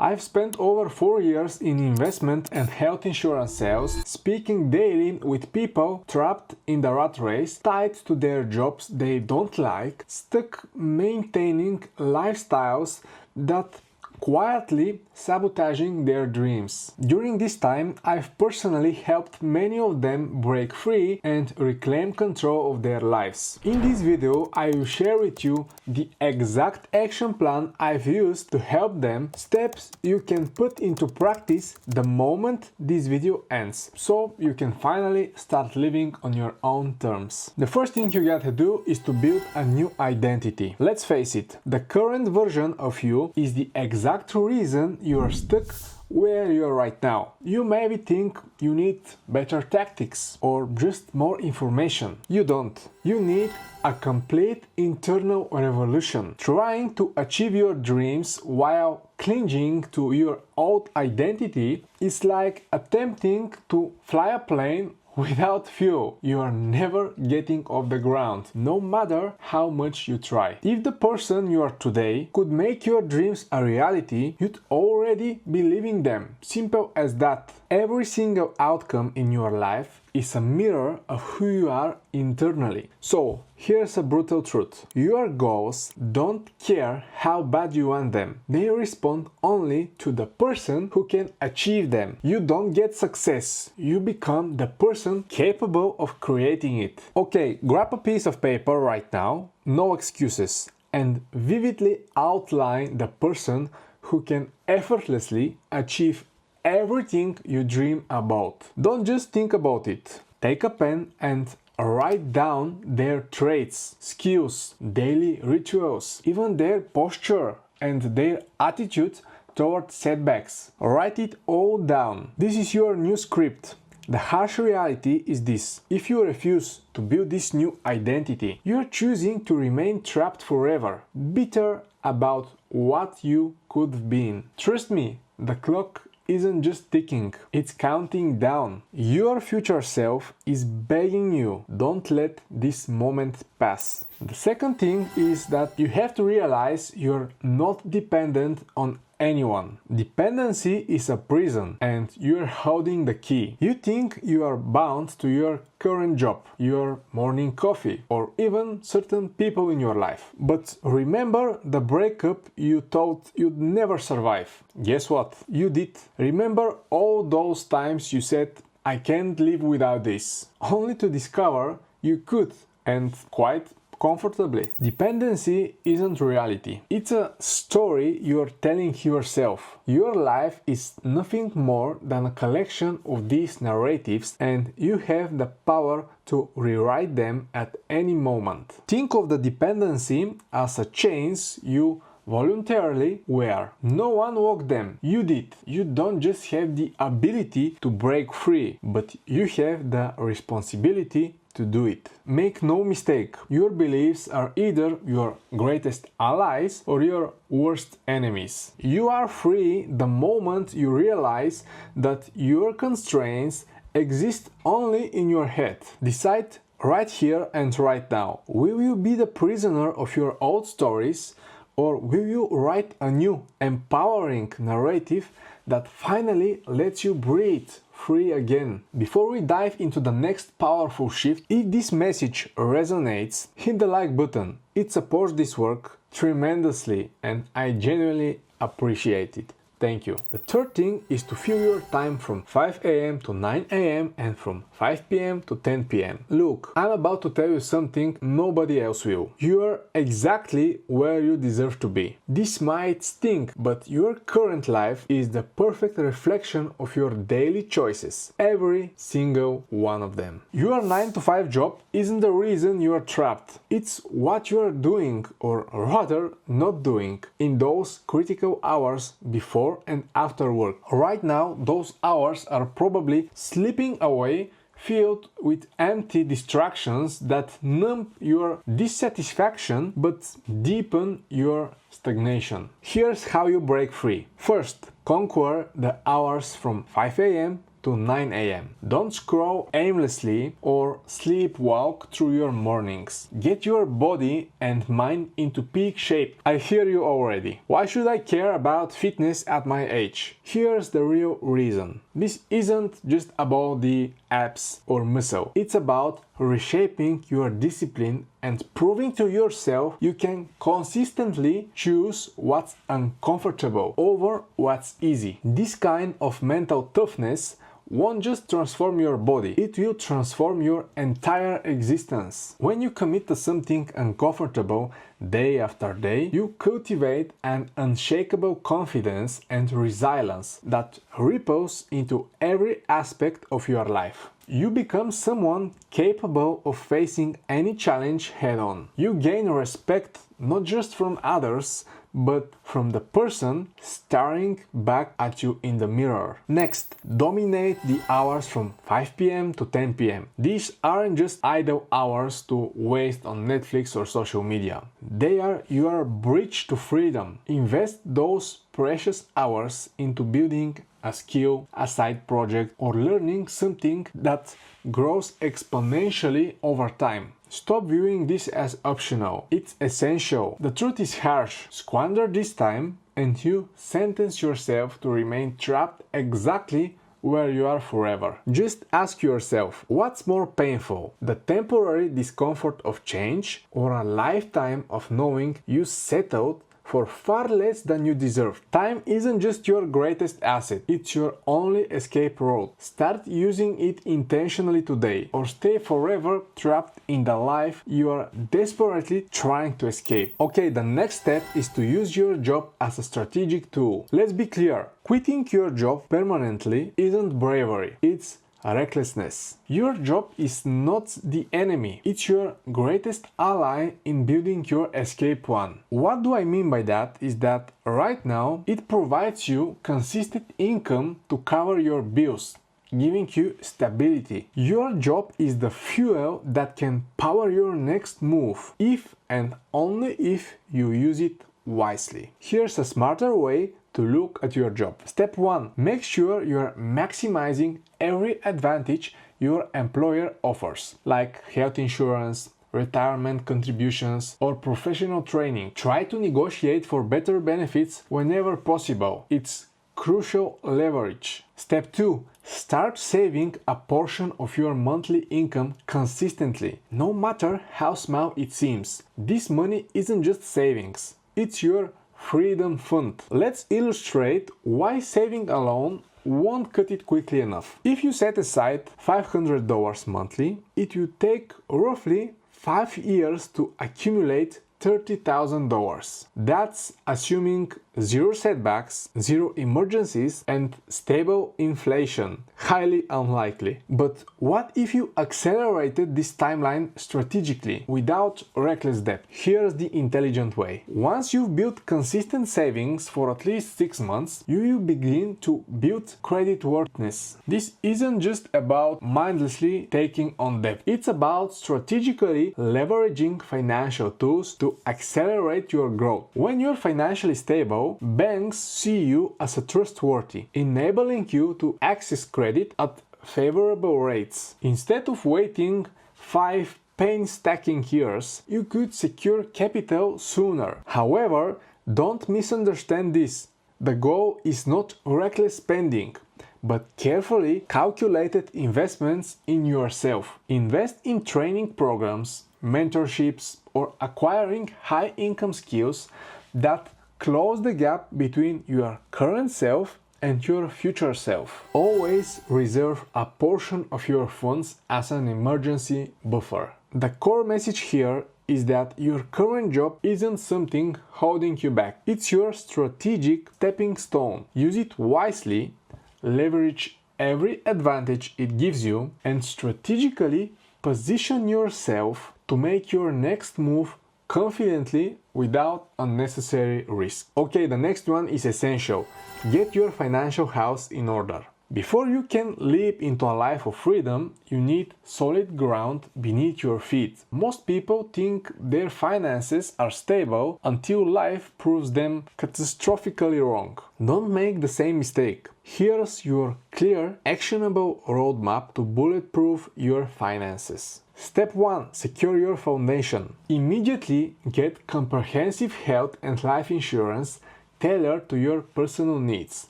I've spent over 4 years in investment and health insurance sales, speaking daily with people trapped in the rat race, tied to their jobs they don't like, stuck maintaining lifestyles that quietly sabotaging their dreams. During this time, I've personally helped many of them break free and reclaim control of their lives. In this video, I will share with you the exact action plan I've used to help them, steps you can put into practice the moment this video ends, so you can finally start living on your own terms. The first thing you gotta do is to build a new identity. Let's face it, the current version of you is the exact reason you are stuck where you are right now. You maybe think you need better tactics or just more information. You don't. You need a complete internal revolution. Trying to achieve your dreams while clinging to your old identity is like attempting to fly a plane without fuel. You are never getting off the ground, no matter how much you try. If the person you are today could make your dreams a reality, you'd already be living them. Simple as that. Every single outcome in your life is a mirror of who you are internally. So, here's a brutal truth. Your goals don't care how bad you want them. They respond only to the person who can achieve them. You don't get success. You become the person capable of creating it. Okay, grab a piece of paper right now, no excuses, and vividly outline the person who can effortlessly achieve everything you dream about. Don't just think about it. Take a pen and write down their traits, skills, daily rituals, even their posture and their attitude toward setbacks. Write it all down. This is your new script. The harsh reality is this: if you refuse to build this new identity, you are choosing to remain trapped forever, bitter about what you could have been. Trust me, the clock isn't just ticking, it's counting down. Your future self is begging you, don't let this moment pass. The second thing is that you have to realize you're not dependent on anyone. Dependency is a prison and you're holding the key. You think you are bound to your current job, your morning coffee, or even certain people in your life. But remember the breakup you thought you'd never survive. Guess what? You did. Remember all those times you said, I can't live without this, only to discover you could, and quite comfortably. Dependency isn't reality. It's a story you're telling yourself. Your life is nothing more than a collection of these narratives, and you have the power to rewrite them at any moment. Think of the dependency as a chains you voluntarily wear. No one walked them. You did. You don't just have the ability to break free, but you have the responsibility to do it. Make no mistake, your beliefs are either your greatest allies or your worst enemies. You are free the moment you realize that your constraints exist only in your head. Decide right here and right now. Will you be the prisoner of your old stories, or will you write a new, empowering narrative that finally lets you breathe free again? Before we dive into the next powerful shift, if this message resonates, hit the like button. It supports this work tremendously and I genuinely appreciate it. Thank you. The third thing is to fill your time from 5 a.m. to 9 a.m. and from 5 p.m. to 10 p.m. Look, I'm about to tell you something nobody else will. You are exactly where you deserve to be. This might stink, but your current life is the perfect reflection of your daily choices. Every single one of them. Your 9 to 5 job isn't the reason you are trapped. It's what you are doing, or rather not doing, in those critical hours before and after work. Right now, those hours are probably slipping away, filled with empty distractions that numb your dissatisfaction but deepen your stagnation. Here's how you break free. First, conquer the hours from 5 a.m. to 9 a.m. Don't scroll aimlessly or sleepwalk through your mornings. Get your body and mind into peak shape. I hear you already. Why should I care about fitness at my age? Here's the real reason. This isn't just about the abs or muscle. It's about reshaping your discipline and proving to yourself you can consistently choose what's uncomfortable over what's easy. This kind of mental toughness won't just transform your body, it will transform your entire existence. When you commit to something uncomfortable day after day, you cultivate an unshakable confidence and resilience that ripples into every aspect of your life. You become someone capable of facing any challenge head on. You gain respect not just from others, but from the person staring back at you in the mirror. Next, dominate the hours from 5 p.m. to 10 p.m. These aren't just idle hours to waste on Netflix or social media. They are your bridge to freedom. Invest those precious hours into building a skill, a side project, or learning something that grows exponentially over time. Stop viewing this as optional. It's essential. The truth is harsh. Squander this time and you sentence yourself to remain trapped exactly where you are forever. Just ask yourself, what's more painful? The temporary discomfort of change or a lifetime of knowing you settled for far less than you deserve? Time isn't just your greatest asset, it's your only escape route. Start using it intentionally today, or stay forever trapped in the life you are desperately trying to escape. Okay, the next step is to use your job as a strategic tool. Let's be clear, quitting your job permanently isn't bravery, it's recklessness. Your job is not the enemy, it's your greatest ally in building your escape plan. What do I mean by that is that right now it provides you consistent income to cover your bills, giving you stability. Your job is the fuel that can power your next move, if and only if you use it wisely. Here's a smarter way to look at your job. Step 1. Make sure you're maximizing every advantage your employer offers, like health insurance, retirement contributions, or professional training. Try to negotiate for better benefits whenever possible. It's crucial leverage. Step 2. Start saving a portion of your monthly income consistently, no matter how small it seems. This money isn't just savings, it's your freedom fund. Let's illustrate why saving alone won't cut it quickly enough. If you set aside $500 monthly, it will take roughly 5 years to accumulate $30,000. That's assuming zero setbacks, zero emergencies, and stable inflation. Highly unlikely. But what if you accelerated this timeline strategically, without reckless debt? Here's the intelligent way. Once you've built consistent savings for at least 6 months, you will begin to build creditworthiness. This isn't just about mindlessly taking on debt. It's about strategically leveraging financial tools to accelerate your growth. When you're financially stable, banks see you as a trustworthy, enabling you to access credit at favorable rates. Instead of waiting 5 painstaking years, you could secure capital sooner. However, don't misunderstand this. The goal is not reckless spending, but carefully calculated investments in yourself. Invest in training programs, mentorships, or acquiring high-income skills that close the gap between your current self and your future self. Always reserve a portion of your funds as an emergency buffer. The core message here is that your current job isn't something holding you back. It's your strategic stepping stone. Use it wisely, leverage every advantage it gives you, and strategically position yourself to make your next move confidently without unnecessary risk. Okay, the next one is essential. Get your financial house in order. Before you can leap into a life of freedom, you need solid ground beneath your feet. Most people think their finances are stable until life proves them catastrophically wrong. Don't make the same mistake. Here's your clear, actionable roadmap to bulletproof your finances. Step 1. Secure your foundation. Immediately get comprehensive health and life insurance tailored to your personal needs.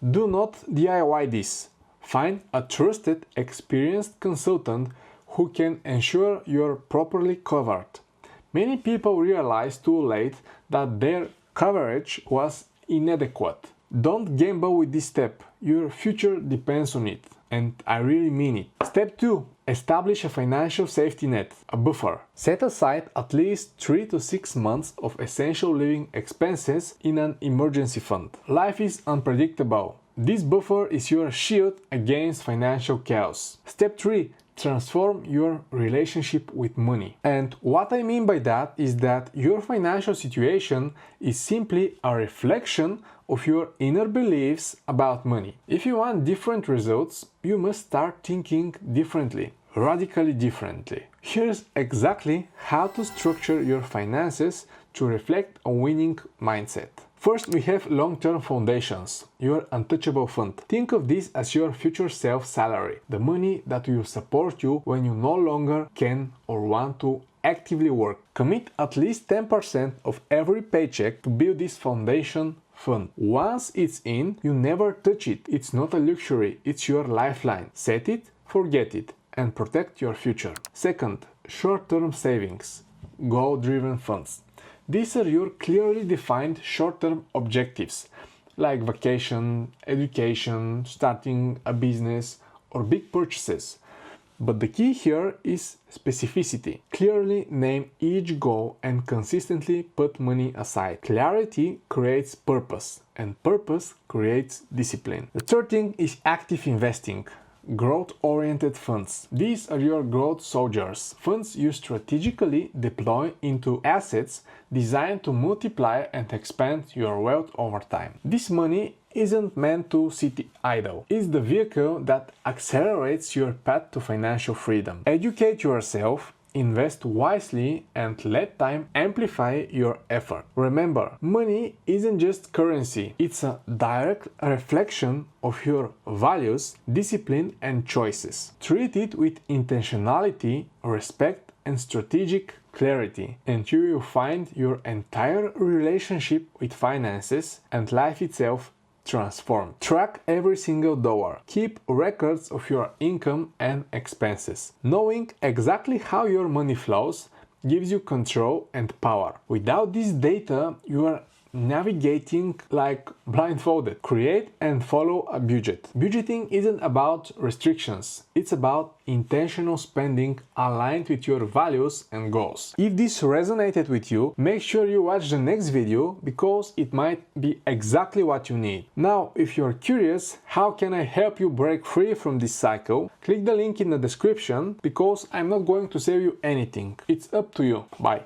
Do not DIY this. Find a trusted, experienced consultant who can ensure you're properly covered. Many people realize too late that their coverage was inadequate. Don't gamble with this step. Your future depends on it, and I really mean it. Step 2. Establish a financial safety net, a buffer. Set aside at least 3 to 6 months of essential living expenses in an emergency fund. Life is unpredictable. This buffer is your shield against financial chaos. Step 3. Transform your relationship with money. And what I mean by that is that your financial situation is simply a reflection of your inner beliefs about money. If you want different results, you must start thinking differently, radically differently. Here's exactly how to structure your finances to reflect a winning mindset. First, we have long-term foundations, your untouchable fund. Think of this as your future self salary, the money that will support you when you no longer can or want to actively work. Commit at least 10% of every paycheck to build this foundation fund. Once it's in, you never touch it. It's not a luxury, it's your lifeline. Set it, forget it, and protect your future. Second, short-term savings, goal-driven funds. These are your clearly defined short-term objectives, like vacation, education, starting a business, or big purchases. But the key here is specificity. Clearly name each goal and consistently put money aside. Clarity creates purpose, and purpose creates discipline. The third thing is active investing. Growth-oriented funds. These are your growth soldiers. Funds you strategically deploy into assets designed to multiply and expand your wealth over time. This money isn't meant to sit idle. It's the vehicle that accelerates your path to financial freedom. Educate yourself, invest wisely, and let time amplify your effort. Remember, money isn't just currency, it's a direct reflection of your values, discipline, and choices. Treat it with intentionality, respect, and strategic clarity, and you will find your entire relationship with finances and life itself transformed. Track every single dollar. Keep records of your income and expenses. Knowing exactly how your money flows gives you control and power. Without this data, you are navigating like blindfolded. Create and follow a budget. Budgeting isn't about restrictions, it's about intentional spending aligned with your values and goals. If this resonated with you, make sure you watch the next video because it might be exactly what you need. Now, if you're curious, how can I help you break free from this cycle? Click the link in the description because I'm not going to sell you anything. It's up to you. Bye.